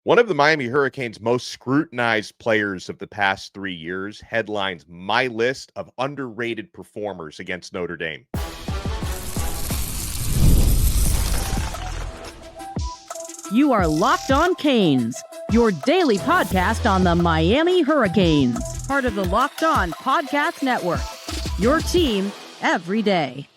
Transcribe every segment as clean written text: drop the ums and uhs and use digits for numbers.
One of the Miami Hurricanes' most scrutinized players of the past 3 years headlines my list of underrated performers against Notre Dame. You are Locked On Canes, your daily podcast on the Miami Hurricanes, part of the Locked On Podcast Network, your team every day.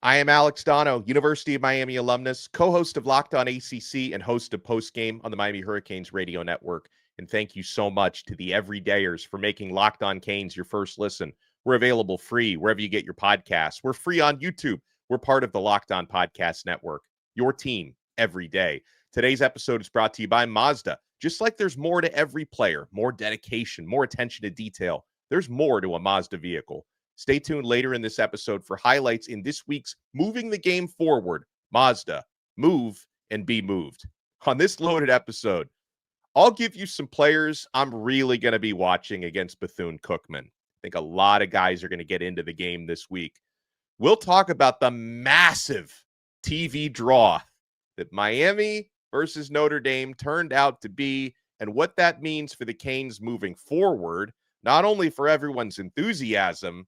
I am Alex Donno, University of Miami alumnus, co-host of Locked On ACC and host of Postgame on the Miami Hurricanes radio network. And thank you so much to the everydayers for making Locked On Canes your first listen. We're available free wherever you get your podcasts. We're free on YouTube. We're part of the Locked On Podcast Network, your team every day. Today's episode is brought to you by Mazda. Just like there's more to every player, more dedication, more attention to detail, there's more to a Mazda vehicle. Stay tuned later in this episode for highlights in this week's Moving the Game Forward, Mazda, Move and Be Moved. On this loaded episode, I'll give you some players I'm really going to be watching against Bethune-Cookman. I think a lot of guys are going to get into the game this week. We'll talk about the massive TV draw that Miami versus Notre Dame turned out to be and what that means for the Canes moving forward, not only for everyone's enthusiasm,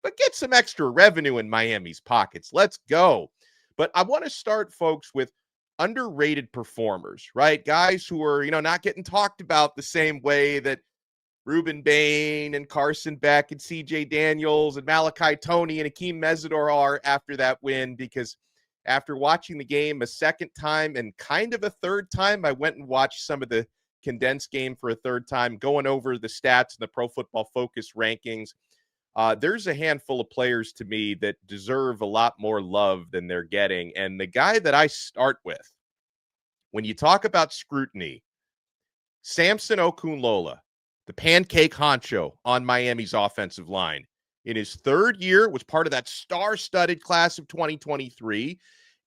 but get some extra revenue in Miami's pockets. Let's go. But I want to start, folks, with underrated performers, right? Guys who are, not getting talked about the same way that Ruben Bain and Carson Beck and CJ Daniels and Malachi Toney and Akeem Mesidor are after that win, because after watching the game a second time and kind of a third time, I went and watched some of the condensed game for a third time, going over the stats and the Pro Football Focus rankings. There's a handful of players to me that deserve a lot more love than they're getting. And the guy that I start with, when you talk about scrutiny, Samson Okunlola, the pancake honcho on Miami's offensive line. In his third year, was part of that star-studded class of 2023,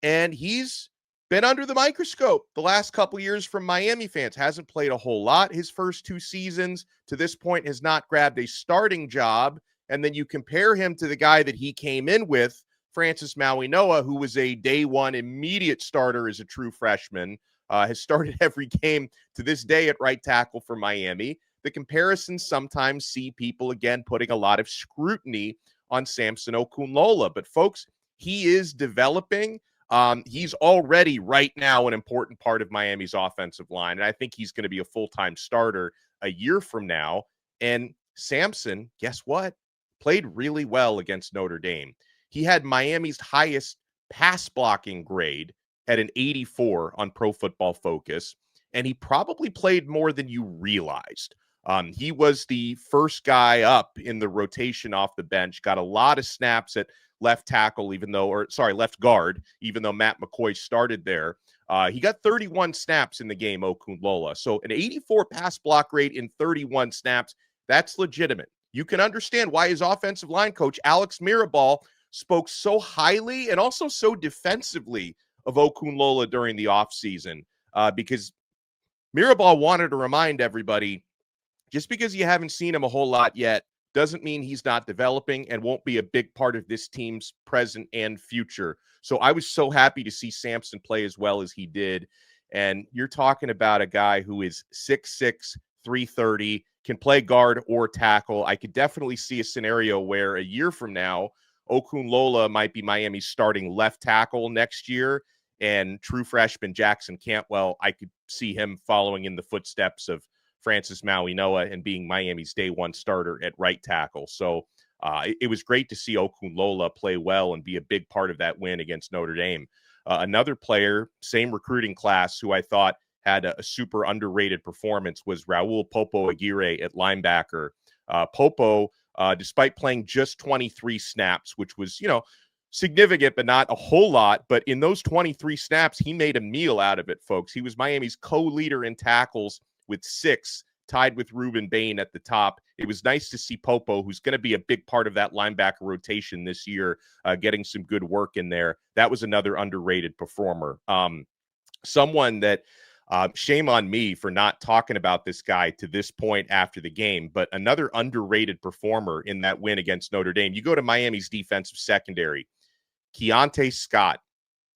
and he's been under the microscope the last couple years from Miami fans. Hasn't played a whole lot his first two seasons. To this point, has not grabbed a starting job. And then you compare him to the guy that he came in with, Francis Mauigoa, who was a day one immediate starter as a true freshman, has started every game to this day at right tackle for Miami. The comparisons sometimes see people, again, putting a lot of scrutiny on Samson Okunlola. But, folks, he is developing. He's already right now an important part of Miami's offensive line. And I think he's going to be a full-time starter a year from now. And Samson, guess what? Played really well against Notre Dame. He had Miami's highest pass blocking grade at an 84 on Pro Football Focus, and he probably played more than you realized. He was the first guy up in the rotation off the bench, got a lot of snaps at left tackle, left guard, even though Matt McCoy started there. He got 31 snaps in the game, Okunlola. So an 84 pass block rate in 31 snaps, that's legitimate. You can understand why his offensive line coach, Alex Mirabal, spoke so highly and also so defensively of Okunlola during the offseason, because Mirabal wanted to remind everybody, just because you haven't seen him a whole lot yet doesn't mean he's not developing and won't be a big part of this team's present and future. So I was so happy to see Samson play as well as he did. And you're talking about a guy who is 6'6", 330, can play guard or tackle. I could definitely see a scenario where a year from now, Okunlola might be Miami's starting left tackle next year, and true freshman Jackson Cantwell, I could see him following in the footsteps of Francis Mauigoa and being Miami's day one starter at right tackle. So it was great to see Okunlola play well and be a big part of that win against Notre Dame. Another player, same recruiting class, who I thought had a super underrated performance was Raul Popo Aguirre at linebacker. Popo, despite playing just 23 snaps, which was, significant, but not a whole lot. But in those 23 snaps, he made a meal out of it, folks. He was Miami's co-leader in tackles with 6, tied with Ruben Bain at the top. It was nice to see Popo, who's going to be a big part of that linebacker rotation this year, getting some good work in there. That was another underrated performer. Someone that shame on me for not talking about this guy to this point after the game, but another underrated performer in that win against Notre Dame. You go to Miami's defensive secondary, Keontae Scott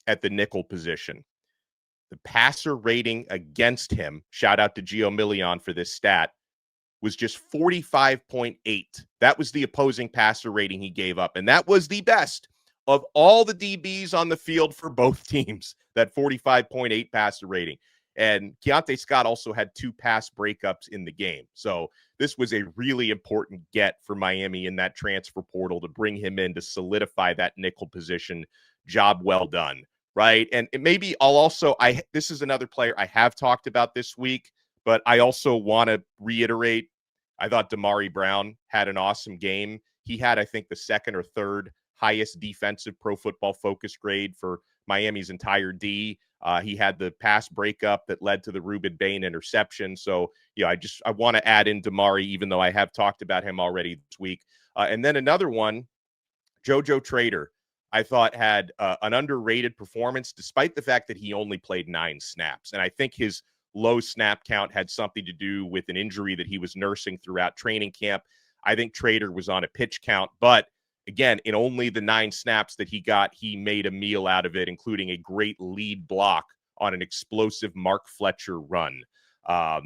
at the nickel position. the passer rating against him, shout out to Gio Million for this stat, was just 45.8. That was the opposing passer rating he gave up. And that was the best of all the DBs on the field for both teams, that 45.8 passer rating. And Keontae Scott also had 2 pass breakups in the game. So this was a really important get for Miami in that transfer portal to bring him in to solidify that nickel position. Job well done, right? And maybe I'll also, this is another player I have talked about this week, but I also want to reiterate, I thought Damari Brown had an awesome game. He had, I think, the second or third highest defensive Pro Football Focus grade for Miami's entire D. He had the pass breakup that led to the Ruben Bain interception. So, I want to add in Damari, even though I have talked about him already this week. And then another one, JoJo Trader, I thought had an underrated performance, despite the fact that he only played 9 snaps. And I think his low snap count had something to do with an injury that he was nursing throughout training camp. I think Trader was on a pitch count, but again, in only the 9 snaps that he got, he made a meal out of it, including a great lead block on an explosive Mark Fletcher run. I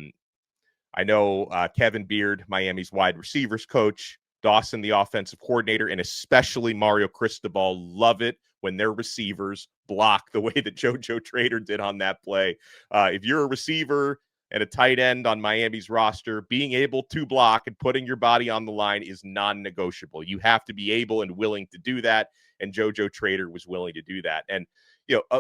know Kevin Beard, Miami's wide receivers coach, Dawson, the offensive coordinator, and especially Mario Cristobal love it when their receivers block the way that JoJo Trader did on that play. If you're a receiver and a tight end on Miami's roster, being able to block and putting your body on the line is non-negotiable. You have to be able and willing to do that, and JoJo Trader was willing to do that. And,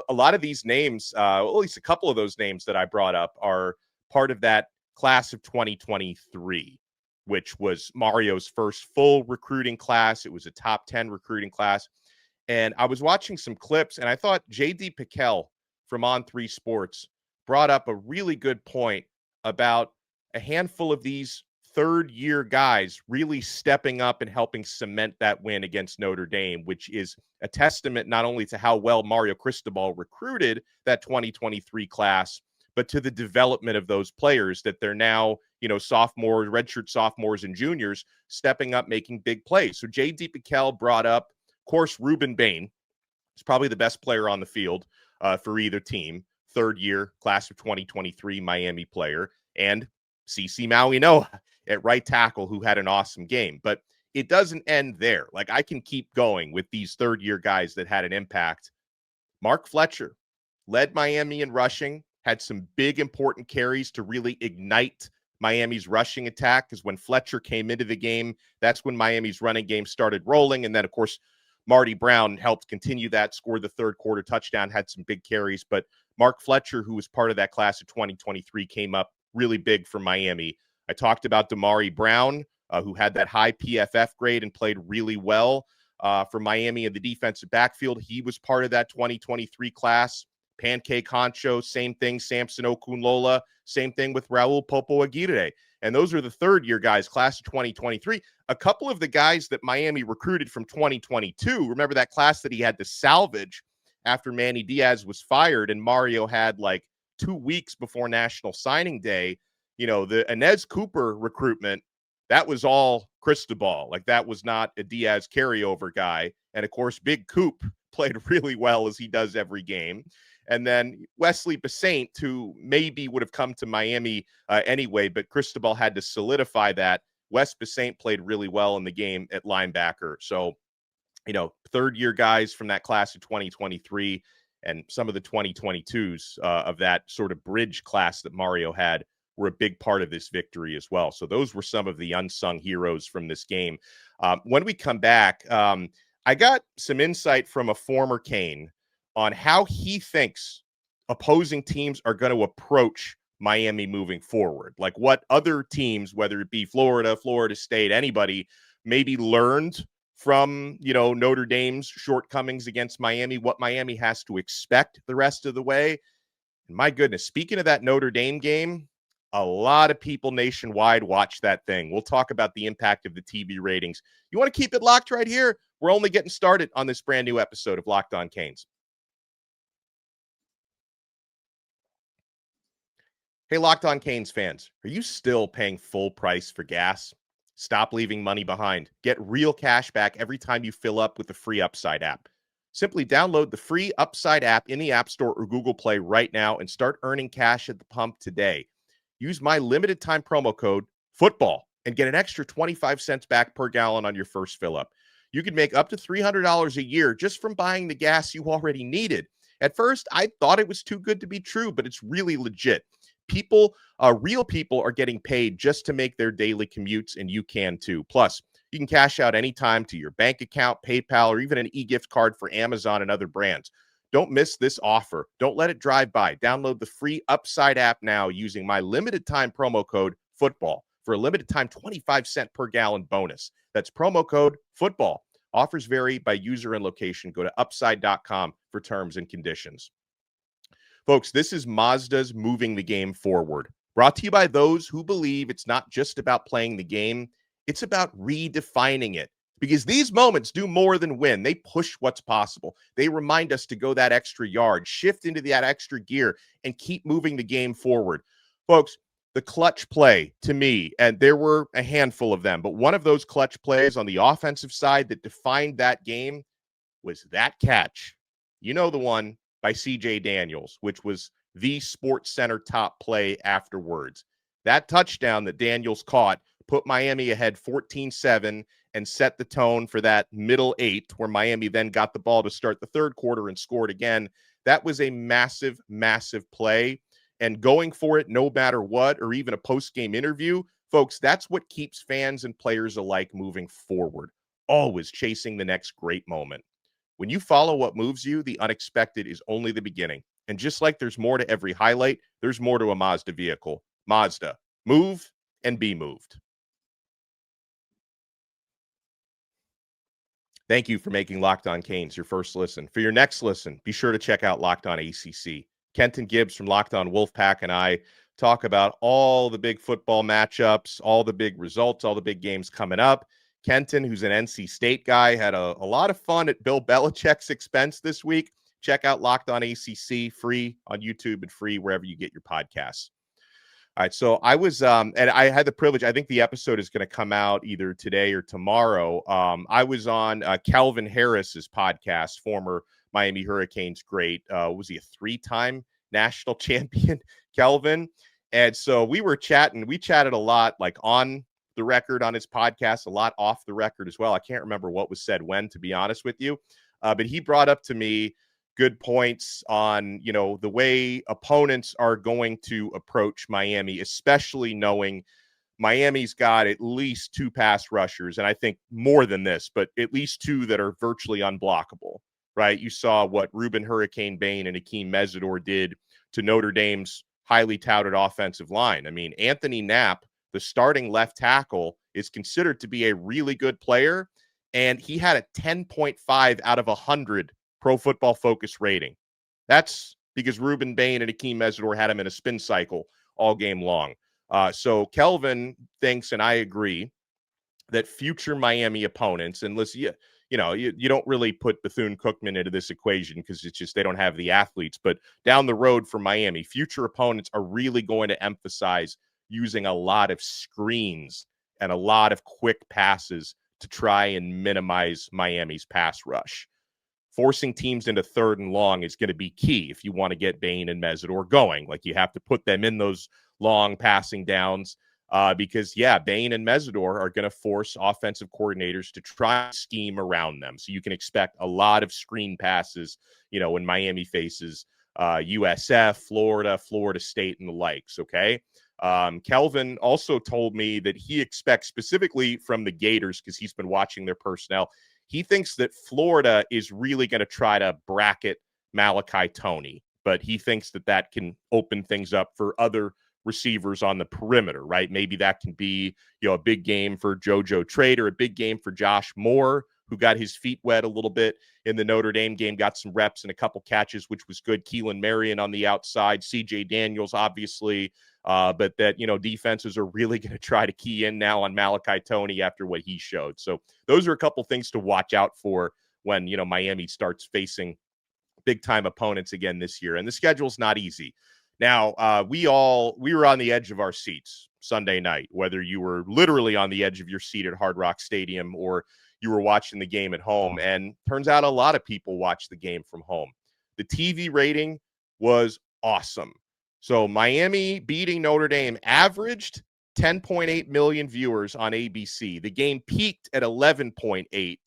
a lot of these names, at least a couple of those names that I brought up, are part of that class of 2023, which was Mario's first full recruiting class. It was a top 10 recruiting class. And I was watching some clips, and I thought J.D. Piquel from On3 Sports brought up a really good point about a handful of these third-year guys really stepping up and helping cement that win against Notre Dame, which is a testament not only to how well Mario Cristobal recruited that 2023 class, but to the development of those players, that they're now, sophomores, redshirt sophomores and juniors stepping up, making big plays. So J.D. Piquel brought up, of course, Ruben Bain is probably the best player on the field for either team. Third year, class of 2023 Miami player, and CeCe Maui-Noa at right tackle, who had an awesome game. But it doesn't end there. Like, I can keep going with these third year guys that had an impact. Mark Fletcher led Miami in rushing, had some big important carries to really ignite Miami's rushing attack, because when Fletcher came into the game, that's when Miami's running game started rolling. And then, of course, Marty Brown helped continue that, scored the third quarter touchdown, had some big carries. But Mark Fletcher, who was part of that class of 2023, came up really big for Miami. I talked about Damari Brown, who had that high PFF grade and played really well for Miami in the defensive backfield. He was part of that 2023 class. Pancake Honcho, same thing. Samson Okunlola, same thing with Raul Popo Aguirre. And those are the third-year guys, class of 2023. A couple of the guys that Miami recruited from 2022, remember that class that he had to salvage after Manny Diaz was fired, and Mario had like 2 weeks before National Signing Day. The Inez Cooper recruitment, that was all Cristobal. Like, that was not a Diaz carryover guy. And, of course, Big Coop played really well, as he does every game. And then Wesley Basaint, who maybe would have come to Miami anyway, but Cristobal had to solidify that. Wes Basaint played really well in the game at linebacker. So, third-year guys from that class of 2023 and some of the 2022s of that sort of bridge class that Mario had were a big part of this victory as well. So those were some of the unsung heroes from this game. When we come back, I got some insight from a former Cane on how he thinks opposing teams are going to approach Miami moving forward. Like, what other teams, whether it be Florida, Florida State, anybody, maybe learned from, Notre Dame's shortcomings against Miami, what Miami has to expect the rest of the way. And my goodness, speaking of that Notre Dame game, a lot of people nationwide watch that thing. We'll talk about the impact of the TV ratings. You want to keep it locked right here? We're only getting started on this brand new episode of Locked On Canes. Hey, Locked On Canes fans, are you still paying full price for gas? Stop leaving money behind. Get real cash back every time you fill up with the free Upside app. Simply download the free Upside app in the App Store or Google Play right now and start earning cash at the pump today. Use my limited time promo code FOOTBALL and get an extra 25 cents back per gallon on your first fill up. You can make up to $300 a year just from buying the gas you already needed. At first, I thought it was too good to be true, but it's really legit. Real people are getting paid just to make their daily commutes, and you can too. Plus, you can cash out anytime to your bank account, PayPal, or even an e-gift card for Amazon and other brands. Don't miss this offer. Don't let it drive by. Download the free Upside app now using my limited time promo code FOOTBALL for a limited time 25 cent per gallon bonus. That's promo code FOOTBALL. Offers vary by user and location. Go to upside.com for terms and conditions. Folks, this is Mazda's Moving the Game Forward. Brought to you by those who believe it's not just about playing the game, it's about redefining it. Because these moments do more than win. They push what's possible. They remind us to go that extra yard, shift into that extra gear, and keep moving the game forward. Folks, the clutch play to me, and there were a handful of them, but one of those clutch plays on the offensive side that defined that game was that catch. You know the one by CJ Daniels, which was the Sports Center top play afterwards. That touchdown that Daniels caught put Miami ahead 14-7 and set the tone for that middle eight, where Miami then got the ball to start the third quarter and scored again. That was a massive, massive play. And going for it no matter what, or even a post-game interview, folks, that's what keeps fans and players alike moving forward, always chasing the next great moment. When you follow what moves you, the unexpected is only the beginning. And just like there's more to every highlight, there's more to a Mazda vehicle. Mazda, move and be moved. Thank you for making Locked On Canes your first listen. For your next listen, be sure to check out Locked On ACC. Kenton Gibbs from Locked On Wolfpack and I talk about all the big football matchups, all the big results, all the big games coming up. Kenton, who's an NC State guy, had a lot of fun at Bill Belichick's expense this week. Check out Locked On ACC, free on YouTube and free wherever you get your podcasts. All right, so I was, and I had the privilege, I think the episode is going to come out either today or tomorrow. I was on Calvin Harris's podcast, former Miami Hurricanes great. Was he a three-time national champion, Calvin? And so we were chatting. We chatted a lot, like on the record on his podcast, a lot off the record as well. I can't remember what was said when, to be honest with you. But he brought up to me good points on, you know, the way opponents are going to approach Miami, especially knowing Miami's got at least two pass rushers, and I think more than this, but at least two that are virtually unblockable, right? You saw what Ruben Hurricane Bain and Akeem Mesidor did to Notre Dame's highly touted offensive line. I mean, Anthony Knapp, the starting left tackle, is considered to be a really good player, and he had a 10.5 out of 100 Pro Football Focus rating. That's because Ruben Bain and Akeem Mesidor had him in a spin cycle all game long. So Kelvin thinks, and I agree, that future Miami opponents, and listen, you don't really put Bethune-Cookman into this equation because it's just they don't have the athletes. But down the road for Miami, future opponents are really going to emphasize using a lot of screens and a lot of quick passes to try and minimize Miami's pass rush. Forcing teams into third and long is going to be key if you want to get Bain and Mesidor going. Like, you have to put them in those long passing downs because, Bain and Mesidor are going to force offensive coordinators to try to scheme around them. So you can expect a lot of screen passes, when Miami faces USF, Florida State, and the likes, okay? Kelvin also told me that he expects, specifically from the Gators, because he's been watching their personnel, he thinks that Florida is really going to try to bracket Malachi Toney, but he thinks that can open things up for other receivers on the perimeter, right? Maybe that can be, a big game for JoJo Trader, a big game for Josh Moore, who got his feet wet a little bit in the Notre Dame game, got some reps and a couple catches, which was good. Keelan Marion on the outside, CJ Daniels, obviously, but that, defenses are really going to try to key in now on Malachi Toney after what he showed. So those are a couple things to watch out for when, Miami starts facing big-time opponents again this year. And the schedule's not easy. Now, we were on the edge of our seats Sunday night, whether you were literally on the edge of your seat at Hard Rock Stadium or you were watching the game at home. And turns out a lot of people watched the game from home. The TV rating was awesome. So Miami beating Notre Dame averaged 10.8 million viewers on ABC. The game peaked at 11.8.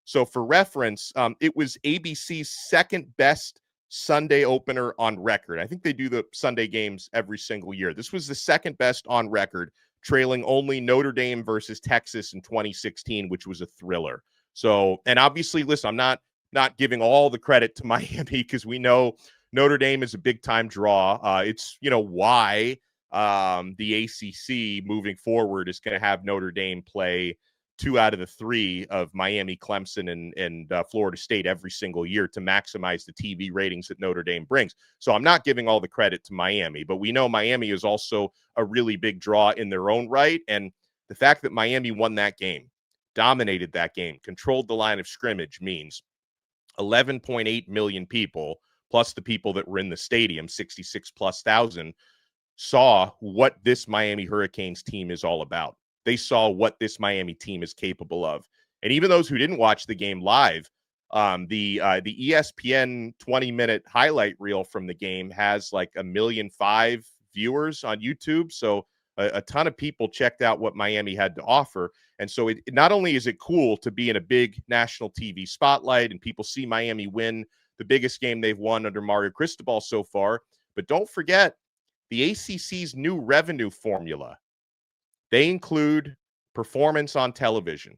So for reference, it was ABC's second best Sunday opener on record. I think they do the Sunday games every single year. This was the second best on record, trailing only Notre Dame versus Texas in 2016, which was a thriller. So, and obviously, listen, I'm not giving all the credit to Miami because we know Notre Dame is a big time draw. It's, why the ACC moving forward is going to have Notre Dame play 2 out of the 3 of Miami, Clemson, and Florida State every single year to maximize the TV ratings that Notre Dame brings. So I'm not giving all the credit to Miami, but we know Miami is also a really big draw in their own right. And the fact that Miami won that game, dominated that game, controlled the line of scrimmage means 11.8 million people, plus the people that were in the stadium, 66,000+, saw what this Miami Hurricanes team is all about. They saw what this Miami team is capable of. And even those who didn't watch the game live, the ESPN 20-minute highlight reel from the game has like 1.5 million viewers on YouTube. So a ton of people checked out what Miami had to offer. And so it not only is it cool to be in a big national TV spotlight and people see Miami win the biggest game they've won under Mario Cristobal so far, but don't forget the ACC's new revenue formula. They include performance on television.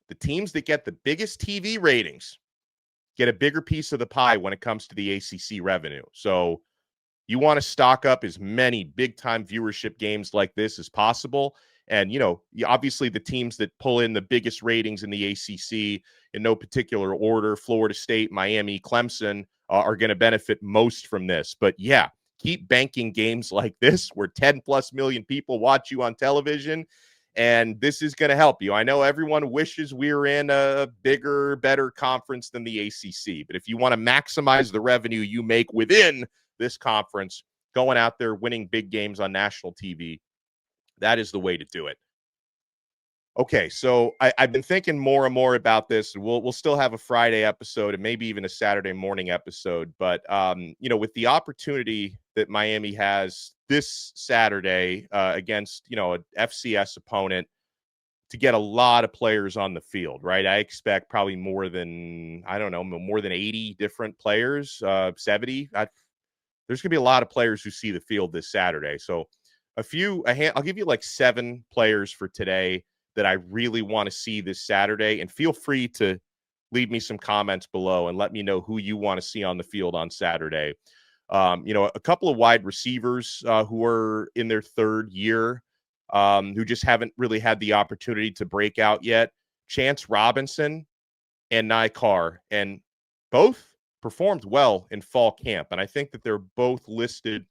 The teams that get the biggest TV ratings get a bigger piece of the pie when it comes to the ACC revenue. So you want to stock up as many big-time viewership games like this as possible. And, obviously the teams that pull in the biggest ratings in the ACC in no particular order, Florida State, Miami, Clemson, are going to benefit most from this. But yeah, keep banking games like this where 10+ million people watch you on television, and this is going to help you. I know everyone wishes we were in a bigger, better conference than the ACC, but if you want to maximize the revenue you make within this conference, going out there, winning big games on national TV, that is the way to do it. Okay, so I've been thinking more and more about this, and we'll still have a Friday episode and maybe even a Saturday morning episode. But with the opportunity that Miami has this Saturday against a FCS opponent to get a lot of players on the field, right? I expect probably more than 80 different players, 70. There's going to be a lot of players who see the field this Saturday. So I'll give you like 7 players for today that I really want to see this Saturday. And feel free to leave me some comments below and let me know who you want to see on the field on Saturday. A couple of wide receivers who are in their 3rd year, who just haven't really had the opportunity to break out yet. Chance Robinson and Nye Carr, and both performed well in fall camp. And I think that they're both listed.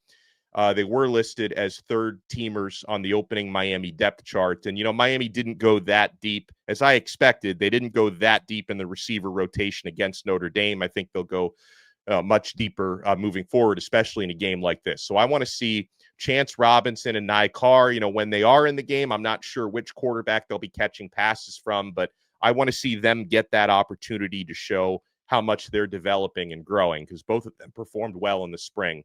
They were listed as 3rd teamers on the opening Miami depth chart. And, Miami didn't go that deep as I expected. They didn't go that deep in the receiver rotation against Notre Dame. I think they'll go much deeper moving forward, especially in a game like this. So I want to see Chance Robinson and Nye Carr, when they are in the game. I'm not sure which quarterback they'll be catching passes from, but I want to see them get that opportunity to show how much they're developing and growing, because both of them performed well in the spring.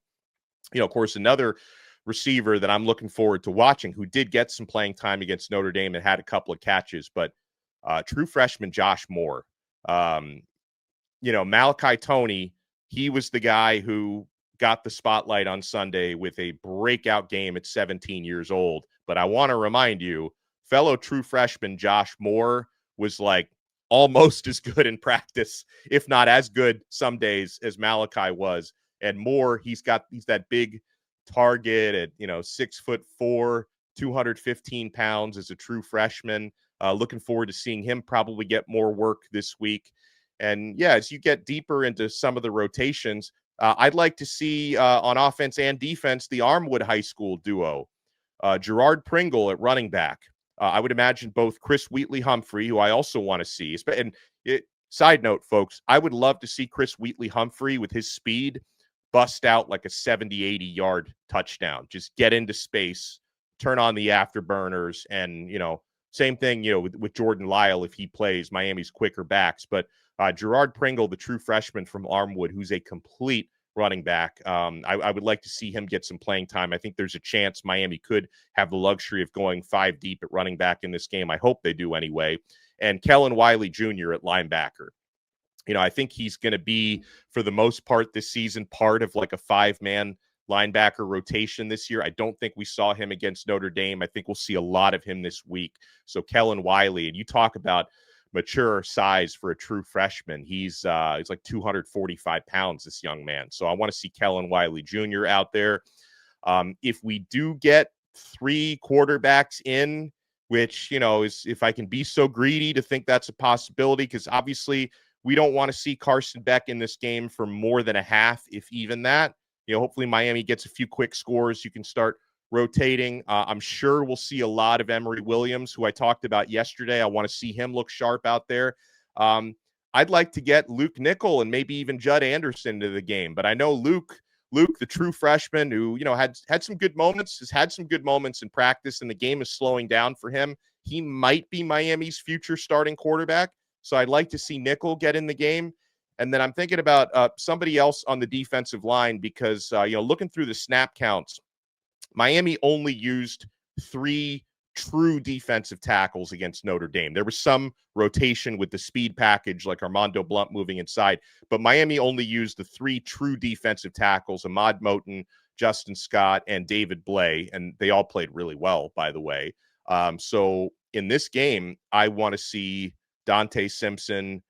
Of course, another receiver that I'm looking forward to watching who did get some playing time against Notre Dame and had a couple of catches, but true freshman Josh Moore. Malachi Toney, he was the guy who got the spotlight on Sunday with a breakout game at 17 years old. But I want to remind you, fellow true freshman Josh Moore was like almost as good in practice, if not as good some days as Malachi was. And Moore, he's that big target at 6'4", 215 pounds as a true freshman. Looking forward to seeing him probably get more work this week. And yeah, as you get deeper into some of the rotations, I'd like to see on offense and defense the Armwood High School duo, Gerard Pringle at running back. I would imagine both Chris Wheatley-Humphrey, who I also want to see. Side note, folks, I would love to see Chris Wheatley-Humphrey with his speed bust out like a 70, 80-yard touchdown. Just get into space, turn on the afterburners, and, same thing, with Jordan Lyle if he plays. Miami's quicker backs. But Gerard Pringle, the true freshman from Armwood, who's a complete running back, I would like to see him get some playing time. I think there's a chance Miami could have the luxury of going 5 deep at running back in this game. I hope they do anyway. And Kellen Wiley Jr. at linebacker. I think he's going to be, for the most part this season, part of like a 5-man linebacker rotation this year. I don't think we saw him against Notre Dame. I think we'll see a lot of him this week. So Kellen Wiley, and you talk about mature size for a true freshman. He's like 245 pounds, this young man. So I want to see Kellen Wiley Jr. out there. If we do get 3 quarterbacks in, which, is, if I can be so greedy to think that's a possibility, because obviously we don't want to see Carson Beck in this game for more than a half, if even that. Hopefully Miami gets a few quick scores. You can start rotating. I'm sure we'll see a lot of Emory Williams, who I talked about yesterday. I want to see him look sharp out there. I'd like to get Luke Nickel and maybe even Judd Anderson into the game. But I know Luke, the true freshman, who, had some good moments, has had some good moments in practice, and the game is slowing down for him. He might be Miami's future starting quarterback. So I'd like to see Nickel get in the game. And then I'm thinking about somebody else on the defensive line because, looking through the snap counts, Miami only used 3 true defensive tackles against Notre Dame. There was some rotation with the speed package, like Armando Blunt moving inside, but Miami only used the 3 true defensive tackles, Ahmad Moten, Justin Scott, and David Blay, and they all played really well, by the way. So in this game, I want to see Dante Simpson,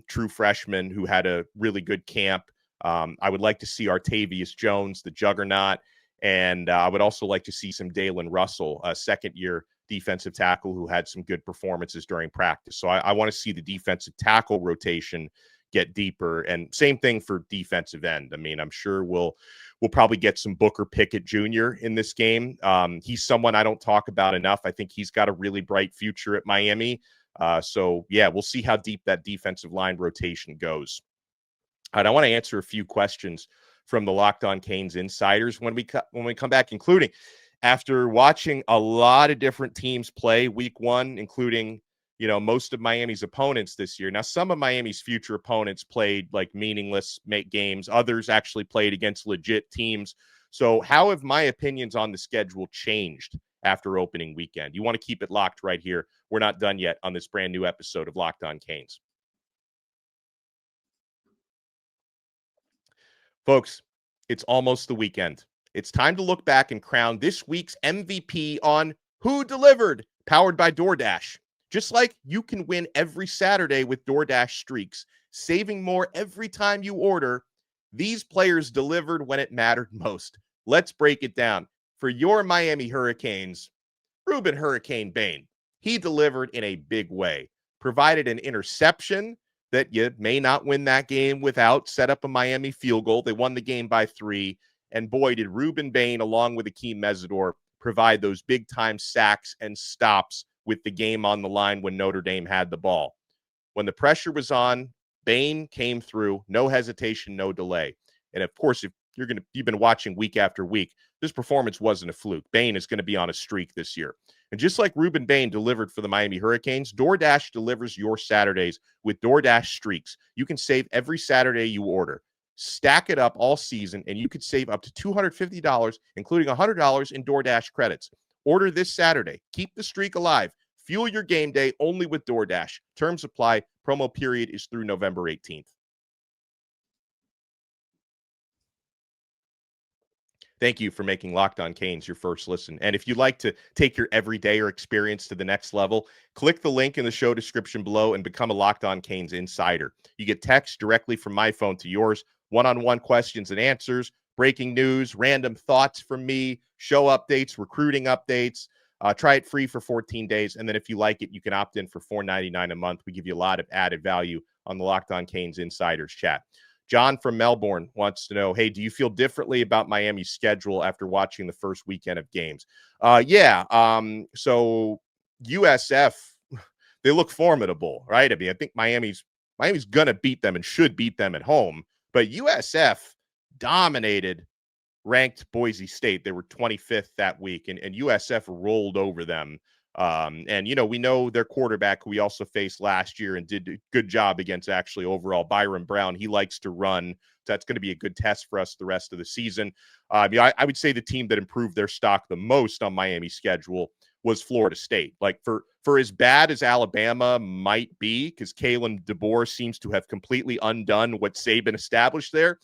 true freshman who had a really good camp. I would like to see Artavius Jones, the juggernaut, and I would also like to see some Dalen Russell, a second-year defensive tackle who had some good performances during practice. So I want to see the defensive tackle rotation get deeper, and same thing for defensive end. I mean, I'm sure we'll probably get some Booker Pickett Jr. in this game. He's someone I don't talk about enough. I think he's got a really bright future at Miami. So we'll see how deep that defensive line rotation goes. And I want to answer a few questions from the Locked On Canes insiders when we come back, including after watching a lot of different teams play week 1, including, most of Miami's opponents this year. Now, some of Miami's future opponents played like meaningless games. Others actually played against legit teams. So how have my opinions on the schedule changed after opening weekend? You want to keep it locked right here. We're not done yet on this brand new episode of Locked On Canes. Folks, it's almost the weekend. It's time to look back and crown this week's MVP on Who Delivered, powered by DoorDash. Just like you can win every Saturday with DoorDash streaks, saving more every time you order, these players delivered when it mattered most. Let's break it down. For your Miami Hurricanes, Ruben Hurricane Bain. He delivered in a big way, provided an interception that you may not win that game without, set up a Miami field goal. They won the game by 3. And boy, did Ruben Bain, along with Akeem Mesidor, provide those big-time sacks and stops with the game on the line when Notre Dame had the ball. When the pressure was on, Bain came through, no hesitation, no delay. And of course, if you've been watching week after week, this performance wasn't a fluke. Bain is going to be on a streak this year. And just like Ruben Bain delivered for the Miami Hurricanes, DoorDash delivers your Saturdays with DoorDash streaks. You can save every Saturday you order. Stack it up all season, and you could save up to $250, including $100 in DoorDash credits. Order this Saturday. Keep the streak alive. Fuel your game day only with DoorDash. Terms apply. Promo period is through November 18th. Thank you for making Locked On Canes your first listen. And if you'd like to take your everydayer experience to the next level, click the link in the show description below and become a Locked On Canes insider. You get text directly from my phone to yours, one-on-one questions and answers, breaking news, random thoughts from me, show updates, recruiting updates. Try it free for 14 days. And then if you like it, you can opt in for $4.99 a month. We give you a lot of added value on the Locked On Canes insiders chat. John from Melbourne wants to know, hey, do you feel differently about Miami's schedule after watching the first weekend of games? So USF, they look formidable, right? I mean, I think Miami's going to beat them and should beat them at home. But USF dominated ranked Boise State. They were 25th that week, and USF rolled over them. And, we know their quarterback, who we also faced last year and did a good job against, actually, overall, Byron Brown. He likes to run. So that's going to be a good test for us the rest of the season. I would say the team that improved their stock the most on Miami's schedule was Florida State. Like, for as bad as Alabama might be, because Kalen DeBoer seems to have completely undone what Saban established there,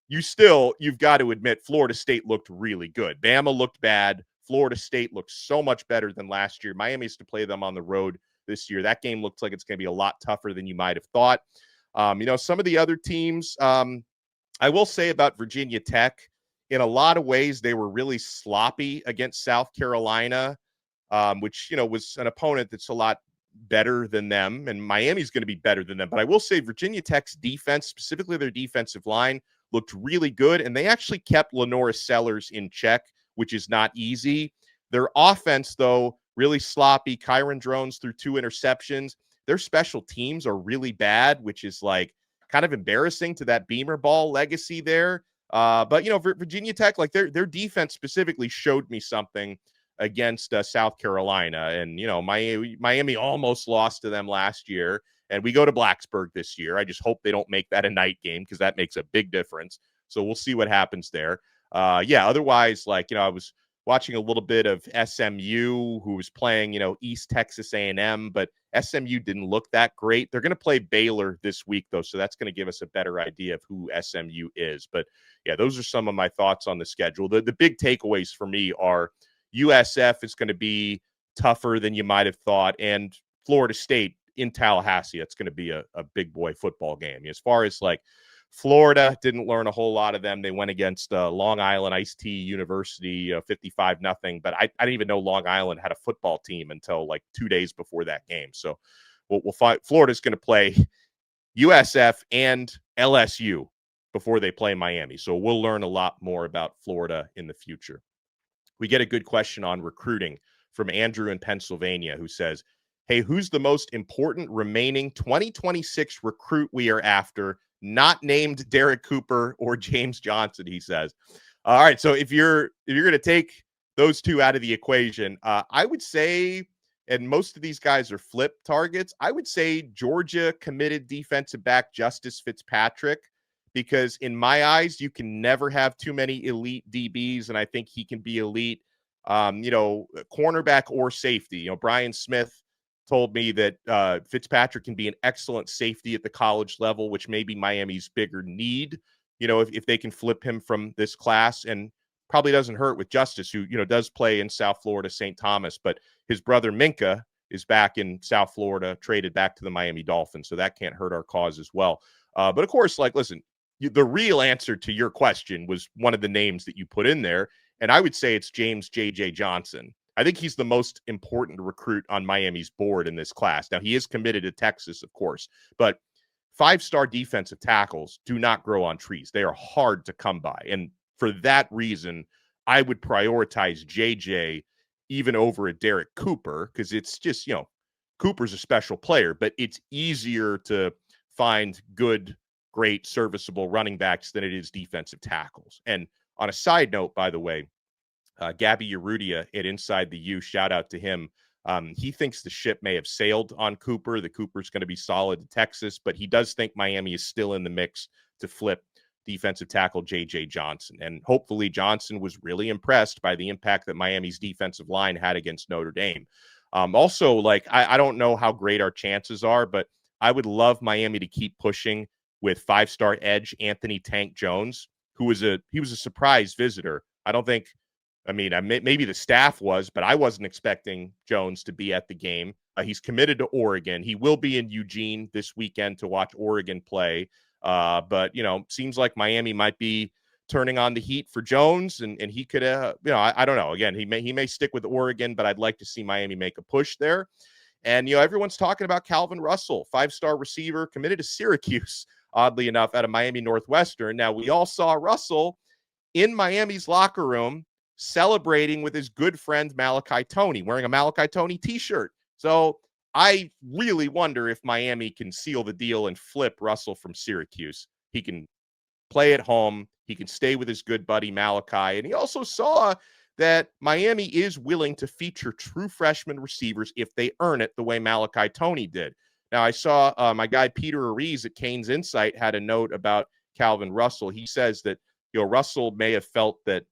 you've got to admit Florida State looked really good. Bama looked bad. Florida State looks so much better than last year. Miami has to play them on the road this year. That game looks like it's going to be a lot tougher than you might have thought. Some of the other teams, I will say about Virginia Tech, in a lot of ways, they were really sloppy against South Carolina, which, was an opponent that's a lot better than them, and Miami's going to be better than them. But I will say Virginia Tech's defense, specifically their defensive line, looked really good, and they actually kept Lenora Sellers in check, which is not easy. Their offense, though, really sloppy. Kyron Drones threw 2 interceptions. Their special teams are really bad, which is like kind of embarrassing to that Beamer ball legacy there. But Virginia Tech, like their defense specifically showed me something against South Carolina, and Miami almost lost to them last year. And we go to Blacksburg this year. I just hope they don't make that a night game, because that makes a big difference. So we'll see what happens there. Otherwise, I was watching a little bit of SMU, who was playing, East Texas A&M, but SMU didn't look that great. They're going to play Baylor this week, though, so that's going to give us a better idea of who SMU is. But, yeah, those are some of my thoughts on the schedule. The big takeaways for me are USF is going to be tougher than you might have thought, and Florida State in Tallahassee, it's going to be a big boy football game. As far as Florida, didn't learn a whole lot of them. They went against Long Island Ice-T University 55-0, but I didn't even know Long Island had a football team until 2 days before that game. So we'll find Florida's going to play USF and LSU before they play Miami. So we'll learn a lot more about Florida in the future. We get a good question on recruiting from Andrew in Pennsylvania, who says, hey, who's the most important remaining 2026 recruit we are after? Not named Derek Cooper or James Johnson, he says. All right, so if you're going to take those two out of the equation, I would say, and most of these guys are flip targets, I would say Georgia committed defensive back Justice Fitzpatrick, because in my eyes, you can never have too many elite DBs, and I think he can be elite, cornerback or safety. Brian Smith told me that Fitzpatrick can be an excellent safety at the college level, which may be Miami's bigger need, if they can flip him from this class. And probably doesn't hurt with Justice, who, does play in South Florida, St. Thomas, but his brother Minka is back in South Florida, traded back to the Miami Dolphins. So that can't hurt our cause as well. But of course, listen, the real answer to your question was one of the names that you put in there. And I would say it's James J.J. Johnson. I think he's the most important recruit on Miami's board in this class. Now, he is committed to Texas, of course, but 5-star defensive tackles do not grow on trees. They are hard to come by. And for that reason, I would prioritize JJ even over a Derek Cooper, because it's just, Cooper's a special player, but it's easier to find good, great, serviceable running backs than it is defensive tackles. And on a side note, by the way, Gabby Urrutia at Inside the U, shout out to him. He thinks the ship may have sailed on Cooper. The Cooper's going to be solid to Texas, but he does think Miami is still in the mix to flip defensive tackle J.J. Johnson. And hopefully Johnson was really impressed by the impact that Miami's defensive line had against Notre Dame. Also, I don't know how great our chances are, but I would love Miami to keep pushing with 5-star edge Anthony Tank Jones, who was a surprise visitor. Maybe the staff was, but I wasn't expecting Jones to be at the game. He's committed to Oregon. He will be in Eugene this weekend to watch Oregon play. But seems like Miami might be turning on the heat for Jones, and he could, I don't know. Again, he may stick with Oregon, but I'd like to see Miami make a push there. And, everyone's talking about Calvin Russell, 5-star receiver, committed to Syracuse, oddly enough, out of Miami Northwestern. Now, we all saw Russell in Miami's locker room celebrating with his good friend Malachi Toney, wearing a Malachi Toney t-shirt. So I really wonder if Miami can seal the deal and flip Russell from Syracuse. He can play at home. He can stay with his good buddy Malachi. And he also saw that Miami is willing to feature true freshman receivers if they earn it the way Malachi Toney did. Now, I saw my guy Peter Ariz at Canes Insight had a note about Calvin Russell. He says that, Russell may have felt that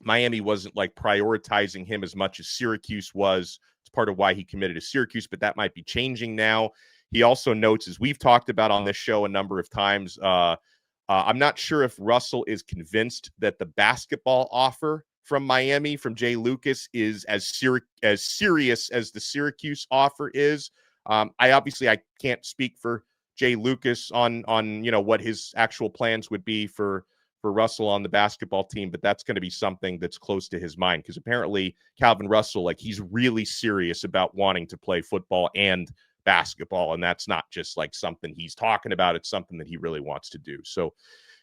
Miami wasn't like prioritizing him as much as Syracuse was. It's part of why he committed to Syracuse, but that might be changing now. He also notes, as we've talked about on this show a number of times, I'm not sure if Russell is convinced that the basketball offer from Miami, from Jay Lucas, is as serious as the Syracuse offer is. I can't speak for Jay Lucas on what his actual plans would be for Russell on the basketball team, but that's going to be something that's close to his mind, because apparently Calvin Russell, like, he's really serious about wanting to play football and basketball, and that's not just like something he's talking about. It's something that he really wants to do. So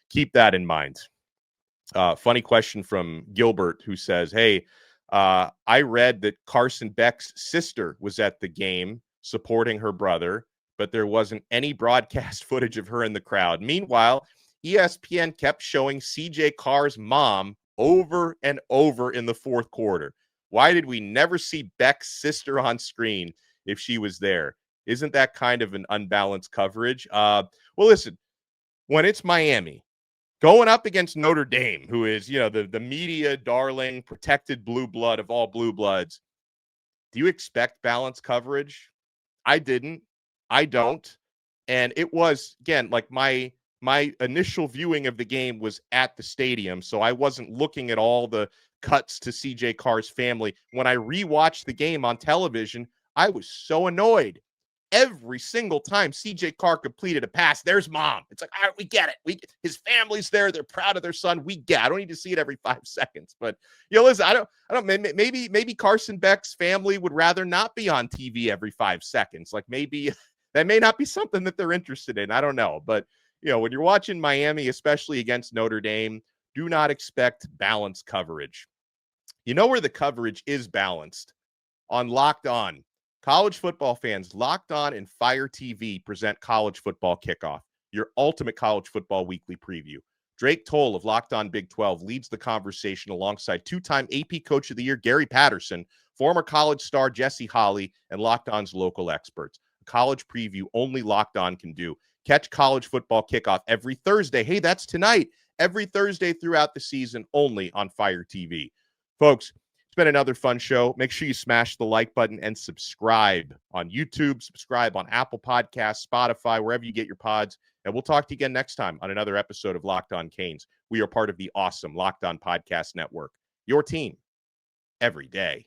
keep that in mind. Funny question from Gilbert, who says, hey, I read that Carson Beck's sister was at the game supporting her brother, but there wasn't any broadcast footage of her in the crowd. Meanwhile, ESPN kept showing CJ Carr's mom over and over in the fourth quarter. Why did we never see Beck's sister on screen if she was there? Isn't that kind of an unbalanced coverage? Well, listen, when it's Miami going up against Notre Dame, who is, the media darling, protected blue blood of all blue bloods, do you expect balanced coverage? I didn't. I don't. And it was, again, like my initial viewing of the game was at the stadium, so I wasn't looking at all the cuts to CJ Carr's family. When I rewatched the game on television, I was so annoyed. Every single time CJ Carr completed a pass, there's mom. It's like, all right, we get it. His family's there. They're proud of their son. I don't need to see it every 5 seconds. But, listen, I don't, maybe Carson Beck's family would rather not be on TV every 5 seconds. Like, maybe that may not be something that they're interested in. I don't know. But, when you're watching Miami, especially against Notre Dame, do not expect balanced coverage. You know where the coverage is balanced? On Locked On. College football fans, Locked On and Fire TV present College Football Kickoff, your ultimate college football weekly preview. Drake Toll of Locked On Big 12 leads the conversation alongside two-time AP Coach of the Year Gary Patterson, former college star Jesse Holley, and Locked On's local experts. A college preview only Locked On can do. Catch College Football Kickoff every Thursday. Hey, that's tonight. Every Thursday throughout the season, only on Fire TV. Folks, it's been another fun show. Make sure you smash the like button and subscribe on YouTube, subscribe on Apple Podcasts, Spotify, wherever you get your pods. And we'll talk to you again next time on another episode of Locked On Canes. We are part of the awesome Locked On Podcast Network. Your team every day.